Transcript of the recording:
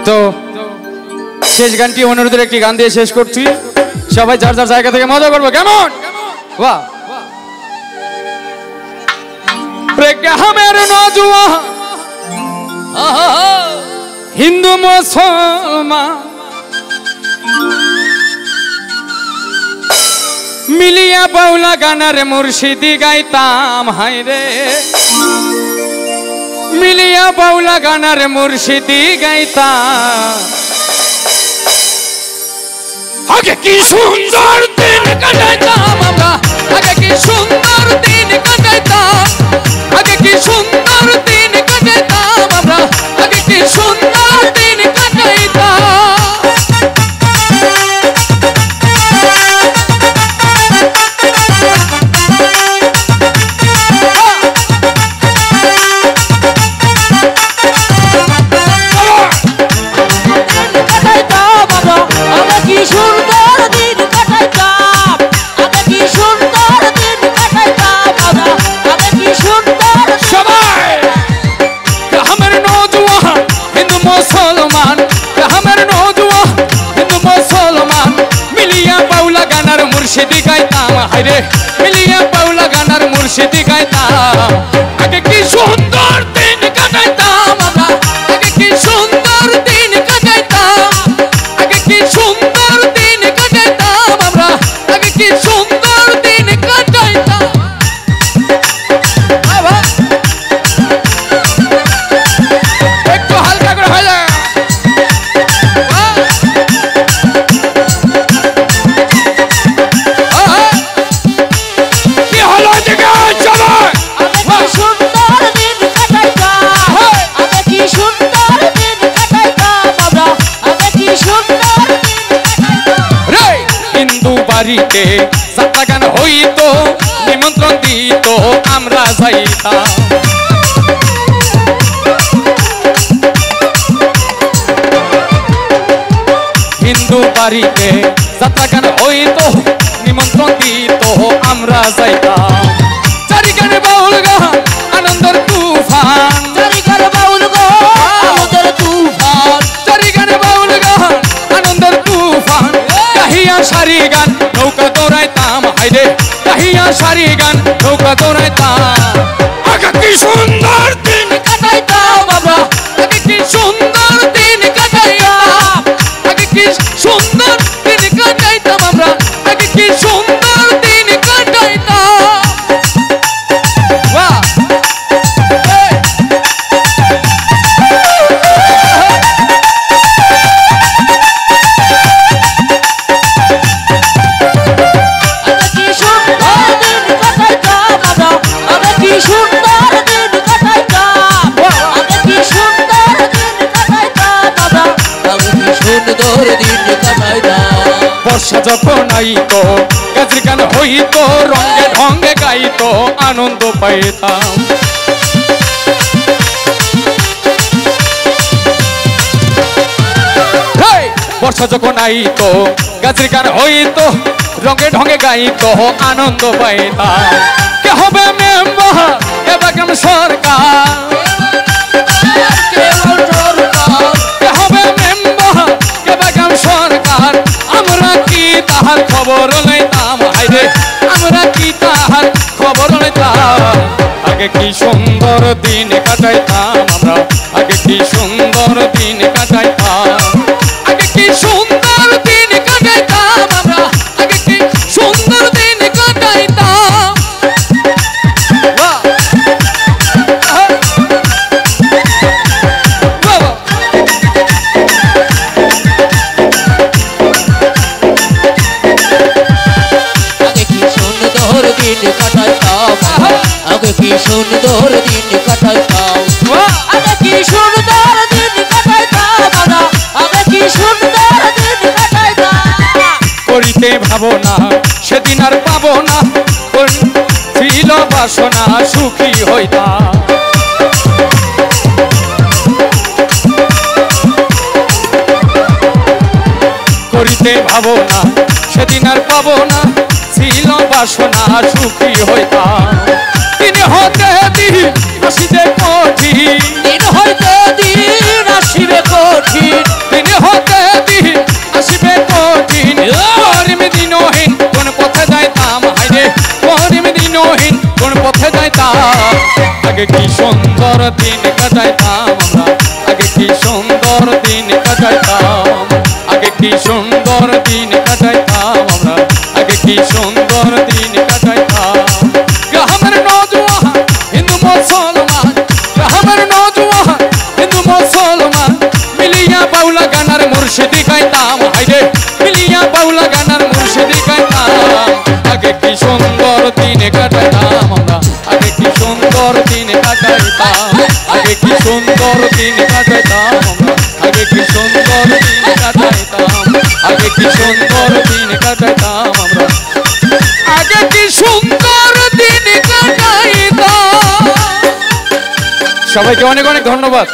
তো শেষ গানটি অনুরোধের একটি গান দিয়ে শেষ করছি। সবাই যার যার জায়গা থেকে মজা করবো, কেমন? বাহ। হিন্দু মুসলমান মিলিয়া বাউলা গানার মুর্শিদি গাইতাম, হায়রে মিলিয়া বাউলা গানার মুর্শিদি গাইতাম। আগে কি সুন্দর দিন কাটাইতাম আমরা, আগে কি সুন্দর দিন কাটাইতাম, আগে কি সুন্দর দিন কাটাইতাম আমরা, আগে কি সুন্দর দিন কাটাইতাম। মুর্শিদি গাইতাম, হায়রে মিলিয়া বাউলা গানার মুর্শিদি গাইতাম। আগে কি সুন্দর দিন কাটাইতাম আমরা, আগে কি সুন্দর দিন কাটাইতাম, আগে কি সুন্দর দিন কাটাইতাম আমরা, আগে কি সুন্দর দিন কাটাইতাম। একটু হালকা করে হয়ে যায়। বাড়িতে যাত্রা গান হইতো, নিমন্ত্রণ দিত, আমরা যাইতাম। হিন্দু বাড়িতে যাত্রা গান হইতো, নিমন্ত্রণ দিত, আমরা যাইতাম। চারি গানে বাউল গান আনন্দের তুফান, চারি গানে বাউল গান আনন্দের তুফান, চারি গানে বাউল গান আনন্দের তুফান। কাহিয়া সারি গান নৌকা দৌড়াইতাম, হায়রে কাহিয়া সারি গান নৌকা দৌড়াইতাম। আগে কি সুন্দর দিন কাটাইতাম আমরা, আগে কি সুন্দর দিন কাটাইতাম, আগে কি সুন্দর দিন কাটাইতাম আমরা, আগে কি সুন্দর দিন কাটাইতাম। বাহ। বর্ষা যখন আইতো গাজরি গান হইতো, রঙে ঢঙ্গে গাইতো, আনন্দ পাইতাম। বর্ষা যখন আইতো গাজরি গান হইতো, রঙে ঢঙ্গে গাইতো, আনন্দ পাইতাম। কে হবে মেম্বার এবার গ্রাম সরকার, কে হবে মেম্বার এবার গ্রাম সরকার। আমরা কি তাহার খবর লইতাম, হায়রে আমরা কি তাহার খবর লইতাম। আগে কি সুন্দর দিন কাটাইতাম আমরা, আগে কি সুন্দর দিন কাটাইতাম, আগে কি সুন্দর দিন কাটাইতাম আমরা, আগে কি সুন্দর দিন কাটাইতাম। আগে কি সুন্দর দিন কাটাইতাম, আগে কি সুন্দর দিন কাটাইতাম আমরা, আগে কি সুন্দর দিন কাটাইতাম। করিতে ভাবো না সেদিন আর পাবো না, ছিল বাসনা সুখী হইতাম। করিতে ভাবো না সেদিন আর পাবো না, ছিল বাসনা সুখী হইতাম। দিন হতে দিন আসিবে কঠিন, দিন হইতে দিন আসিবে কঠিন, আগে কি সুন্দর দিন কাটাইতাম আমরা, আগে কি সুন্দর দিন কাটাইতাম, আগে কি সুন্দর দিন কাটাইতাম আমরা, আগে কি সুন্দর দিন কাটাইতাম। গ্রামের নওজোয়ান হিন্দু মুসলমান, গ্রামের নওজোয়ান হিন্দু মুসলমান মিলিয়া বাউলা গানার মুর্শিদি গাইতাম, হাইরে মিলিয়া বাউলা গানার মুর্শিদি গাইতাম। আগে কি সুন্দর দিন কাটাইতাম আমরা, আগে কি সুন্দর দিন কাটাইতাম, আগে কি সুন্দর দিন কাটাইতাম আমরা, আগে কি সুন্দর দিন কাটাইতাম, আগে কি সুন্দর দিন কাটাইতাম আমরা, আগে কি সুন্দর দিন কাটাইতাম। সবাইকে অনেক অনেক ধন্যবাদ।